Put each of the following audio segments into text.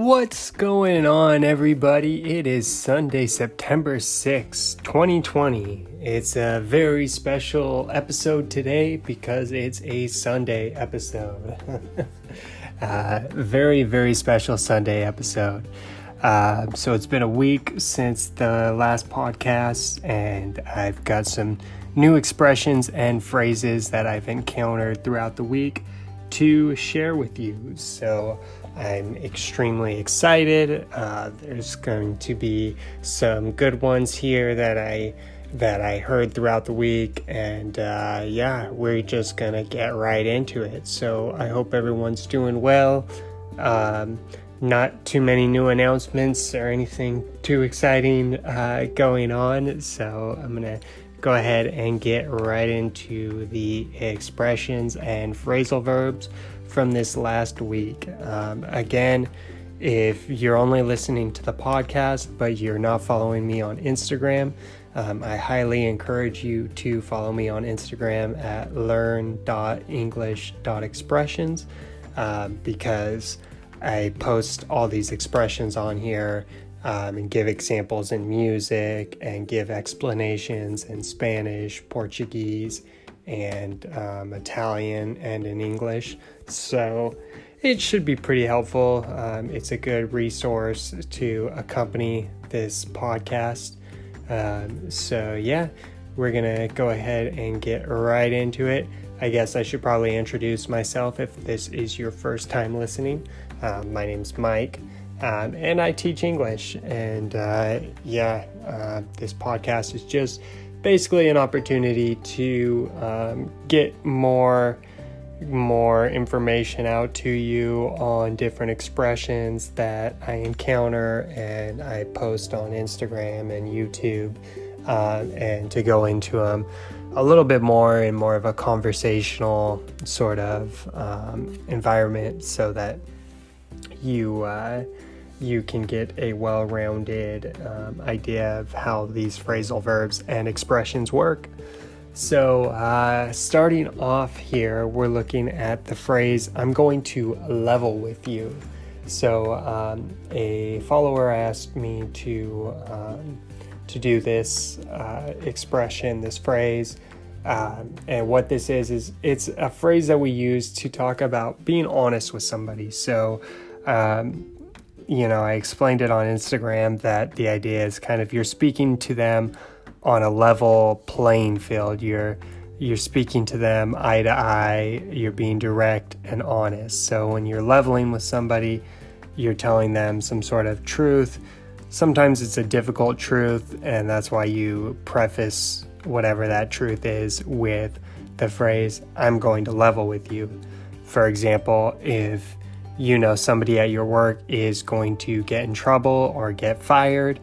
What's going on, everybody? It is Sunday, September 6th, 2020. It's a very special episode today because it's a Sunday episode. Very, very special Sunday episode. So it's been a week since the last podcast, and I've got some new expressions and phrases that I've encountered throughout the week to share with you. So I'm extremely excited. There's going to be some good ones here that I heard throughout the week, and we're just gonna get right into it. So I hope everyone's doing well. Not too many new announcements or anything too exciting going on, so I'm gonna go ahead and get right into the expressions and phrasal verbs from this last week. Again, if you're only listening to the podcast but you're not following me on Instagram, I highly encourage you to follow me on Instagram at learn.english.expressions because I post all these expressions on here and give examples in music and give explanations in Spanish, Portuguese, and Italian and in English. So it should be pretty helpful. It's a good resource to accompany this podcast. We're gonna go ahead and get right into it. I guess I should probably introduce myself if this is your first time listening. My name's Mike, and I teach English. And this podcast is just basically an opportunity to get more information out to you on different expressions that I encounter and I post on Instagram and YouTube, and to go into them a little bit more in more of a conversational sort of environment, so that you can get a well-rounded idea of how these phrasal verbs and expressions work. So starting off here, we're looking at the phrase, I'm going to level with you. So a follower asked me to do this expression, this phrase. And what this is it's a phrase that we use to talk about being honest with somebody. So I explained it on Instagram that the idea is kind of you're speaking to them on a level playing field. You're speaking to them eye to eye. You're being direct and honest. So when you're leveling with somebody, you're telling them some sort of truth. Sometimes it's a difficult truth, and that's why you preface whatever that truth is with the phrase, I'm going to level with you. For example, if somebody at your work is going to get in trouble or get fired,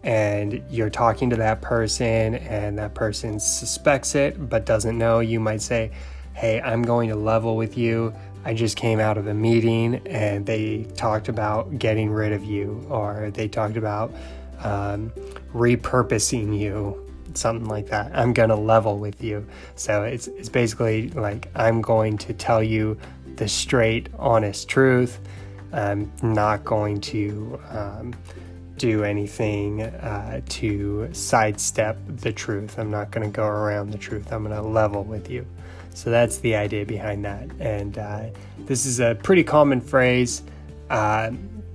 and you're talking to that person and that person suspects it but doesn't know, you might say, hey, I'm going to level with you. I just came out of a meeting and they talked about getting rid of you, or they talked about repurposing you, something like that. I'm going to level with you. So it's basically like, I'm going to tell you the straight, honest truth. I'm not going to do anything to sidestep the truth. I'm not going to go around the truth. I'm going to level with you. So that's the idea behind that. And this is a pretty common phrase.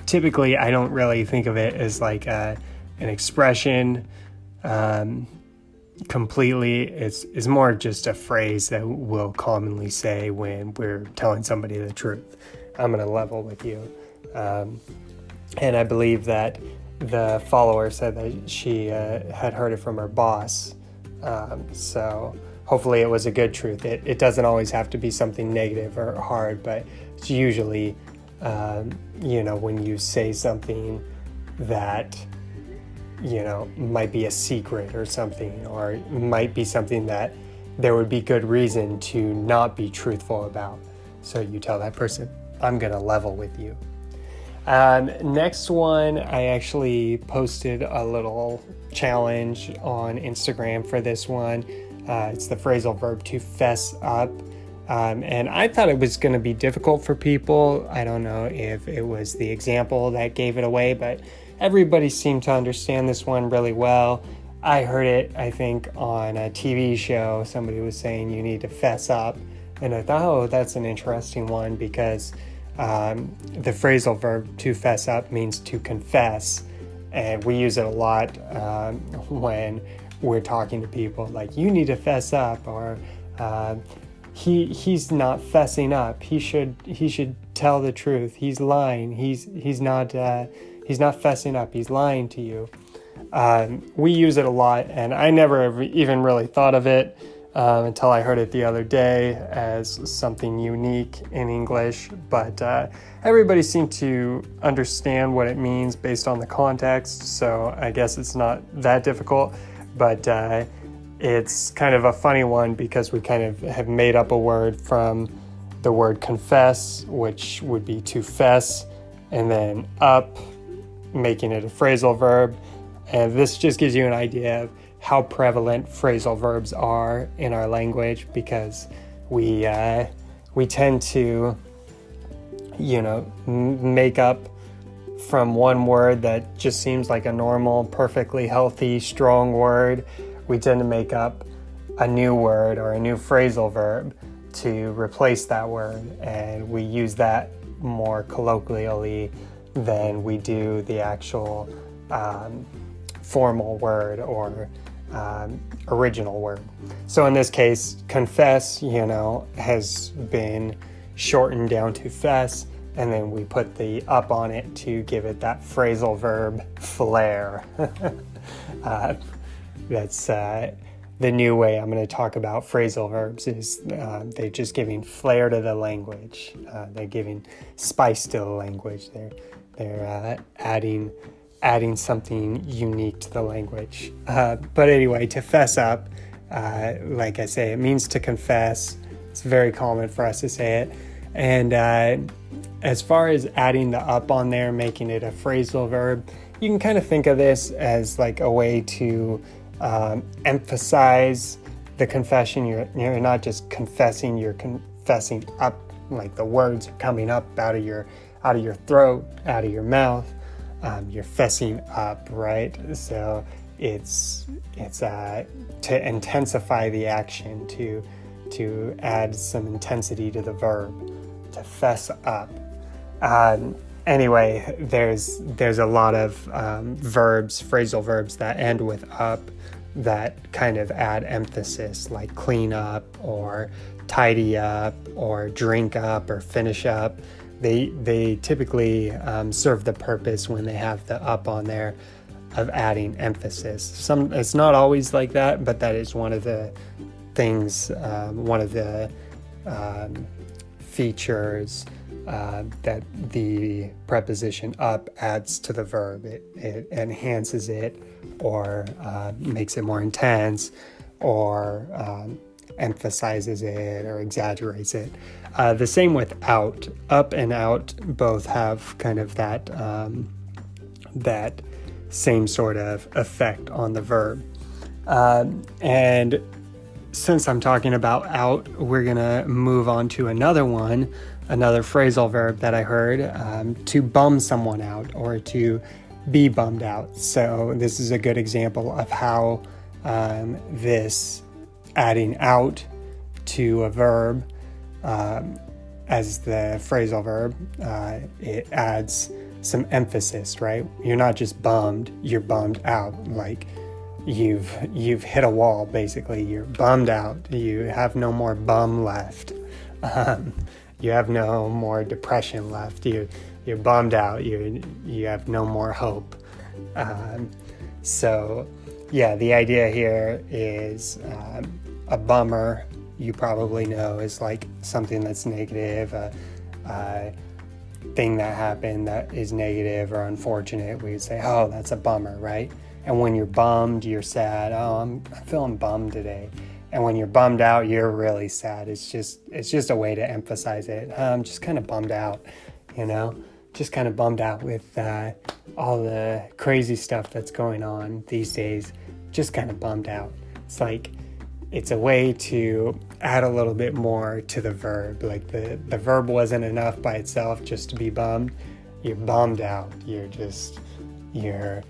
Typically, I don't really think of it as like an expression completely. It's more just a phrase that we'll commonly say when we're telling somebody the truth. I'm going to level with you. And I believe that the follower said that she had heard it from her boss. So hopefully it was a good truth. It doesn't always have to be something negative or hard, but it's usually, when you say something that, might be a secret or something, or might be something that there would be good reason to not be truthful about. So you tell that person, I'm going to level with you. Next one, I actually posted a little challenge on Instagram for this one. It's the phrasal verb to fess up. And I thought it was going to be difficult for people. I don't know if it was the example that gave it away, but everybody seemed to understand this one really well. I heard it, I think, on a TV show. Somebody was saying you need to fess up. And I thought, oh, that's an interesting one because the phrasal verb to fess up means to confess. And we use it a lot when we're talking to people, like, you need to fess up, or he's not fessing up. He should tell the truth. He's lying. He's not fessing up. He's lying to you. We use it a lot, and I never even really thought of it until I heard it the other day as something unique in English. But everybody seemed to understand what it means based on the context, so I guess it's not that difficult. But it's kind of a funny one because we kind of have made up a word from the word confess, which would be to fess, and then up, making it a phrasal verb. And this just gives you an idea of how prevalent phrasal verbs are in our language, because we tend to, make up from one word that just seems like a normal, perfectly healthy, strong word. We tend to make up a new word or a new phrasal verb to replace that word, and we use that more colloquially than we do the actual formal word or original word. So in this case, confess, has been shortened down to fess, and then we put the up on it to give it that phrasal verb flair. That's the new way I'm going to talk about phrasal verbs is they're just giving flair to the language. They're giving spice to the language. They're adding something unique to the language. But anyway, to fess up, like I say, it means to confess. It's very common for us to say it. And as far as adding the up on there, making it a phrasal verb, you can kind of think of this as like a way to emphasize the confession. You're not just confessing, you're confessing up, like the words are coming up out of your throat, out of your mouth. You're fessing up, right? So it's to intensify the action, to add some intensity to the verb, to fess up. Anyway, there's a lot of verbs, phrasal verbs that end with up that kind of add emphasis, like clean up or tidy up or drink up or finish up. They typically serve the purpose when they have the up on there of adding emphasis. It's not always like that, but that is one of the things, one of the features that the preposition up adds to the verb. It enhances it, or makes it more intense, or emphasizes it or exaggerates it. The same with out. Up and out both have kind of that same sort of effect on the verb. And since I'm talking about out, we're gonna move on to another phrasal verb that I heard, to bum someone out or to be bummed out. So this is a good example of how this adding out to a verb as the phrasal verb, it adds some emphasis, right? You're not just bummed, you're bummed out. Like you've hit a wall, basically. You're bummed out. You have no more bum left. You have no more depression left. You're bummed out. You have no more hope. So yeah, the idea here is a bummer, you probably know, is like something that's negative, a thing that happened that is negative or unfortunate. We would say, oh, that's a bummer, right? And when you're bummed, you're sad. Oh, I'm feeling bummed today. And when you're bummed out, you're really sad. It's just a way to emphasize it. I'm just kind of bummed out, just kind of bummed out with all the crazy stuff that's going on these days. Just kind of bummed out. It's like it's a way to add a little bit more to the verb. Like the verb wasn't enough by itself just to be bummed. You're bummed out. You're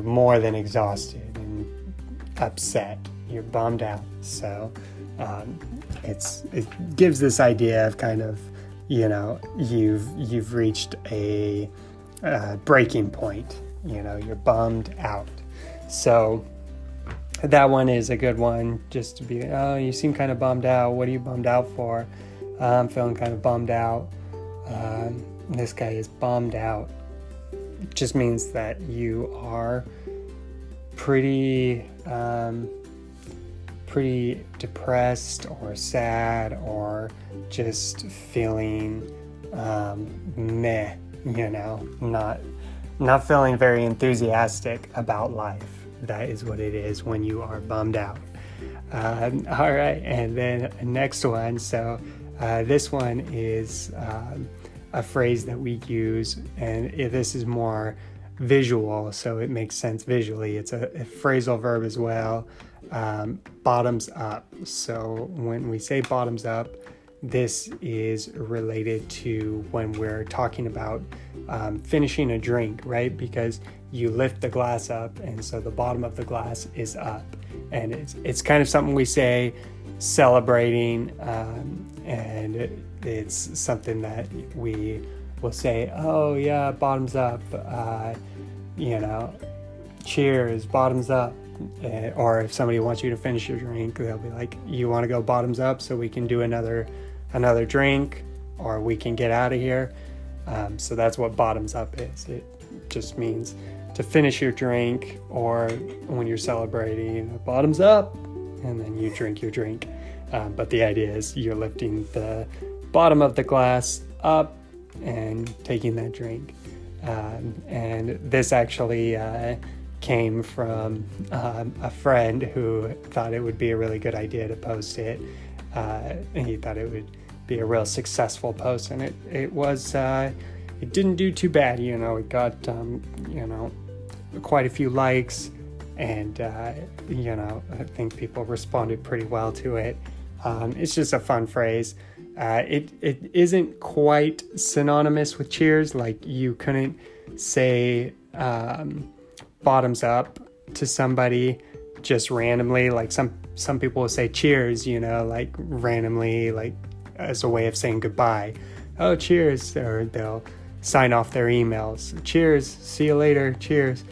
more than exhausted and upset. You're bummed out. So it gives this idea of kind of, you've reached a breaking point. You're bummed out. So that one is a good one, just to be, you seem kind of bummed out. What are you bummed out for? I'm feeling kind of bummed out. This guy is bummed out. It just means that you are pretty depressed or sad or just feeling meh, not feeling very enthusiastic about life. That is what it is when you are bummed out. All right, and then next one. So this one is a phrase that we use, and this is more visual, so it makes sense visually. It's a phrasal verb as well. Bottoms up. So when we say bottoms up, this is related to when we're talking about finishing a drink, right? Because you lift the glass up, and so the bottom of the glass is up, and it's kind of something we say celebrating, and it's something that we will say, oh yeah, bottoms up, cheers, bottoms up. Or if somebody wants you to finish your drink, they'll be like, you want to go bottoms up so we can do another drink, or we can get out of here. So that's what bottoms up is. It just means to finish your drink, or when you're celebrating, bottoms up, and then you drink your drink. But the idea is you're lifting the bottom of the glass up and taking that drink. And this actually came from a friend who thought it would be a really good idea to post it. And he thought it would be a real successful post, and it was it didn't do too bad. It got quite a few likes, and I think people responded pretty well to it. It's just a fun phrase. It isn't quite synonymous with cheers. Like, you couldn't say bottoms up to somebody just randomly. Like some people will say cheers, like randomly, like as a way of saying goodbye. Oh, cheers. Or they'll sign off their emails. Cheers. See you later. Cheers.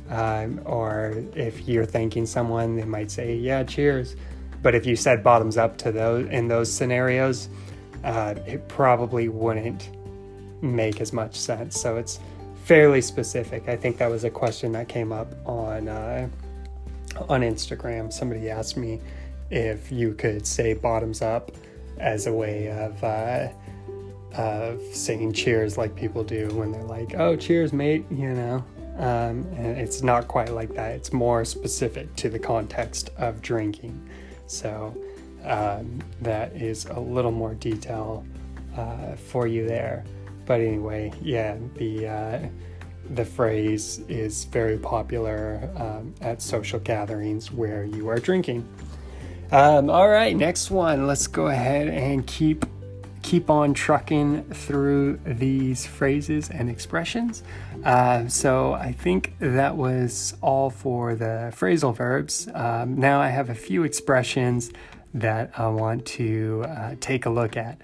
Or if you're thanking someone, they might say, yeah, cheers. But if you said bottoms up to those in those scenarios, it probably wouldn't make as much sense. So it's fairly specific. I think that was a question that came up on Instagram. Somebody asked me if you could say bottoms up as a way of saying cheers, like people do when they're like, oh, cheers, mate, and it's not quite like that. It's more specific to the context of drinking. So that is a little more detail for you there. But anyway, yeah, the phrase is very popular at social gatherings where you are drinking. All right, next one. Let's go ahead and keep on trucking through these phrases and expressions. So I think that was all for the phrasal verbs. Now I have a few expressions that I want to take a look at.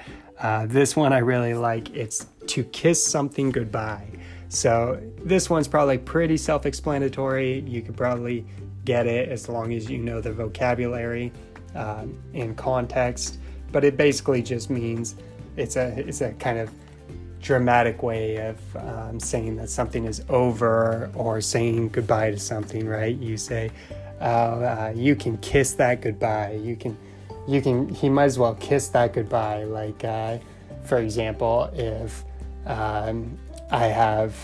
This one I really like. It's to kiss something goodbye. So this one's probably pretty self-explanatory. You could probably get it as long as you know the vocabulary in context. But it basically just means it's a kind of dramatic way of saying that something is over, or saying goodbye to something, right? You say, you can kiss that goodbye. He might as well kiss that goodbye. Like, for example, if I have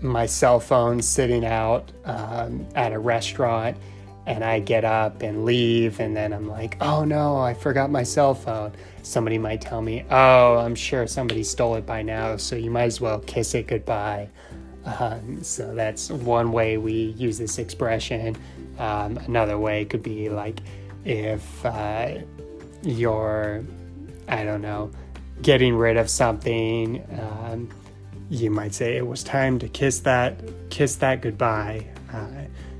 my cell phone sitting out at a restaurant, and I get up and leave, and then I'm like, oh no, I forgot my cell phone. Somebody might tell me, oh, I'm sure somebody stole it by now, so you might as well kiss it goodbye. So that's one way we use this expression. Another way could be like, if you're, I don't know, getting rid of something, you might say it was time to kiss that goodbye.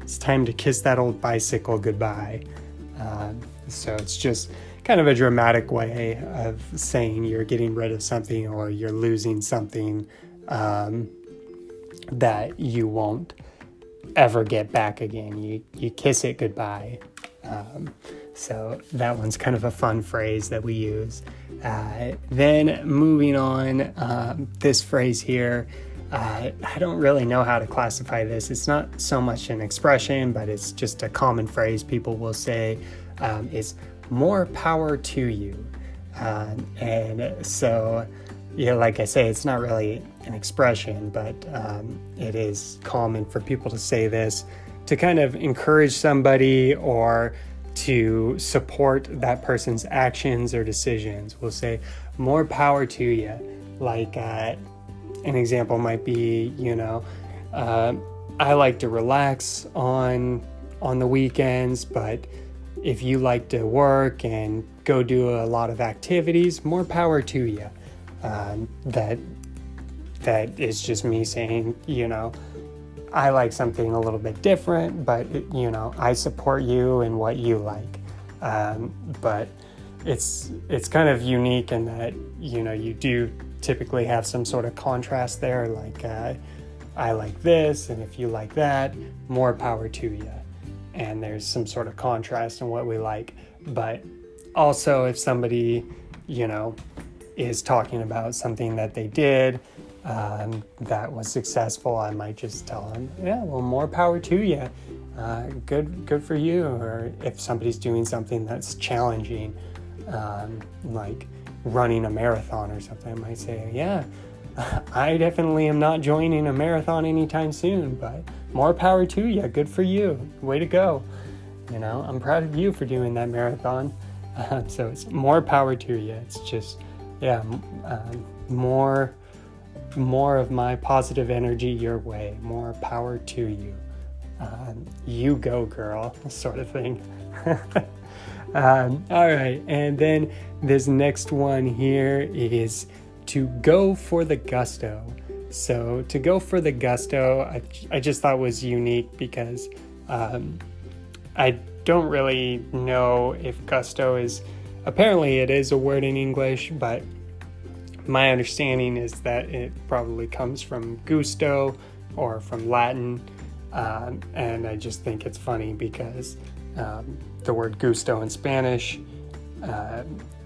It's time to kiss that old bicycle goodbye. So it's just kind of a dramatic way of saying you're getting rid of something or you're losing something that you won't ever get back again. You kiss it goodbye. So that one's kind of a fun phrase that we use. Then moving on, this phrase here, I don't really know how to classify this. It's not so much an expression, but it's just a common phrase people will say. Is more power to you. And so, yeah, like I say, it's not really an expression, but it is common for people to say this to kind of encourage somebody or to support that person's actions or decisions. We'll say, more power to you. Like an example might be, I like to relax on the weekends, but if you like to work and go do a lot of activities, more power to you. That is just me saying, I like something a little bit different, but I support you in what you like. But it's kind of unique in that, you do typically have some sort of contrast there, like I like this, and if you like that, more power to you. And there's some sort of contrast in what we like. But also if somebody, is talking about something that they did that was successful, I might just tell them, yeah, well, more power to you. Good for you. Or if somebody's doing something that's challenging, like running a marathon or something, I might say, yeah, I definitely am not joining a marathon anytime soon, but more power to you. Good for you. Way to go. I'm proud of you for doing that marathon. So it's more power to you. It's just, more of my positive energy your way. More power to you. You go, girl, sort of thing. All right. And then this next one here is to go for the gusto. So to go for the gusto, I just thought was unique because I don't really know if gusto is, apparently it is a word in English, but my understanding is that it probably comes from gusto or from Latin. And I just think it's funny because the word gusto in Spanish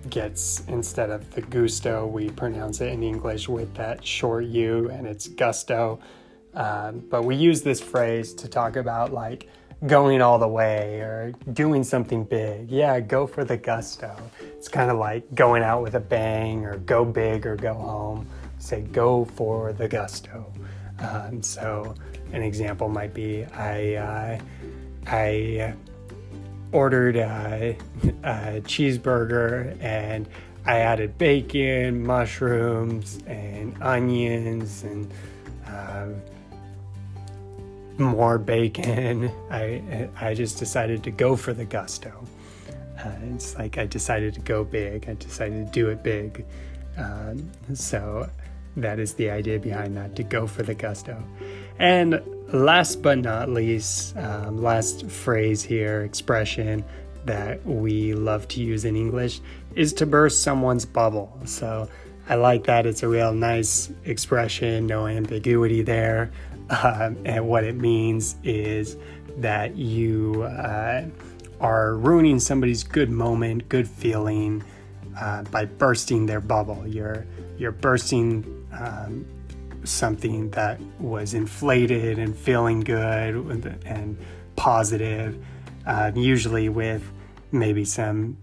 gets, instead of the gusto, we pronounce it in English with that short U, and it's gusto. But we use this phrase to talk about like going all the way or doing something big. Yeah, go for the gusto. It's kind of like going out with a bang, or go big or go home. Say go for the gusto. So an example might be I ordered a cheeseburger and I added bacon, mushrooms, and onions, and more bacon. I just decided to go for the gusto. It's like I decided to go big. I decided to do it big. So that is the idea behind that, to go for the gusto. And last but not least, last phrase here, expression that we love to use in English is to burst someone's bubble. So I like that. It's a real nice expression, no ambiguity there. And what it means is that you are ruining somebody's good moment, good feeling by bursting their bubble. You're bursting something that was inflated and feeling good and positive, usually with maybe some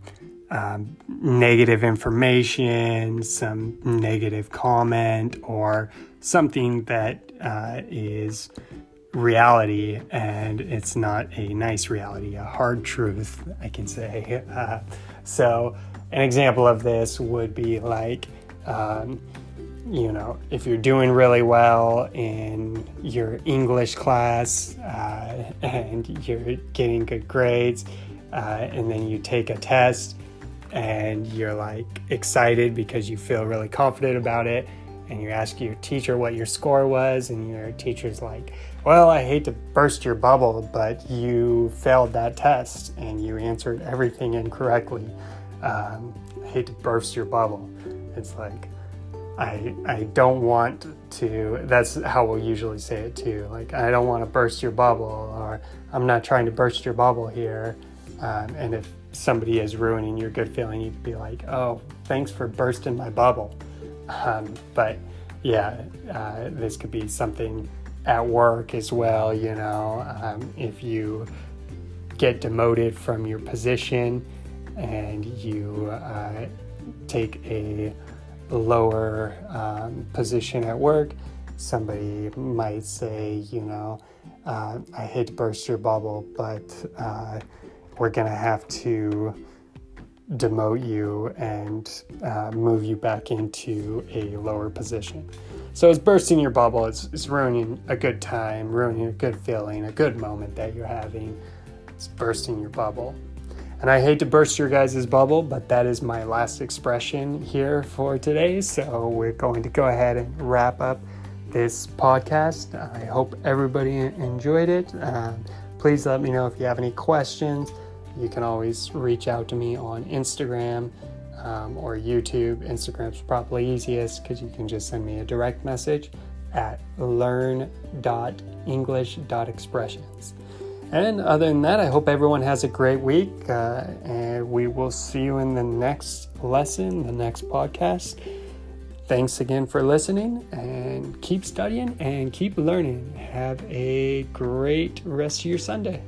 negative information, some negative comment, or something that is reality and it's not a nice reality, a hard truth, I can say. So an example of this would be like, if you're doing really well in your English class and you're getting good grades, and then you take a test and you're like excited because you feel really confident about it, and you ask your teacher what your score was, and your teacher's like, well, I hate to burst your bubble, but you failed that test and you answered everything incorrectly. I hate to burst your bubble. It's like, I don't want to, that's how we'll usually say it too. Like, I don't want to burst your bubble, or I'm not trying to burst your bubble here. And if somebody is ruining your good feeling, you could be like, oh, thanks for bursting my bubble. But yeah, this could be something at work as well. If you get demoted from your position and you take a lower position at work, somebody might say, I hate to burst your bubble, but we're going to have to demote you and move you back into a lower position. So it's bursting your bubble. It's ruining a good time, ruining a good feeling, a good moment that you're having. It's bursting your bubble. And I hate to burst your guys' bubble, but that is my last expression here for today. So we're going to go ahead and wrap up this podcast. I hope everybody enjoyed it. Please let me know if you have any questions. You can always reach out to me on Instagram or YouTube. Instagram's probably easiest because you can just send me a direct message at learn.english.expressions. And other than that, I hope everyone has a great week, and we will see you in the next lesson, the next podcast. Thanks again for listening, and keep studying and keep learning. Have a great rest of your Sunday.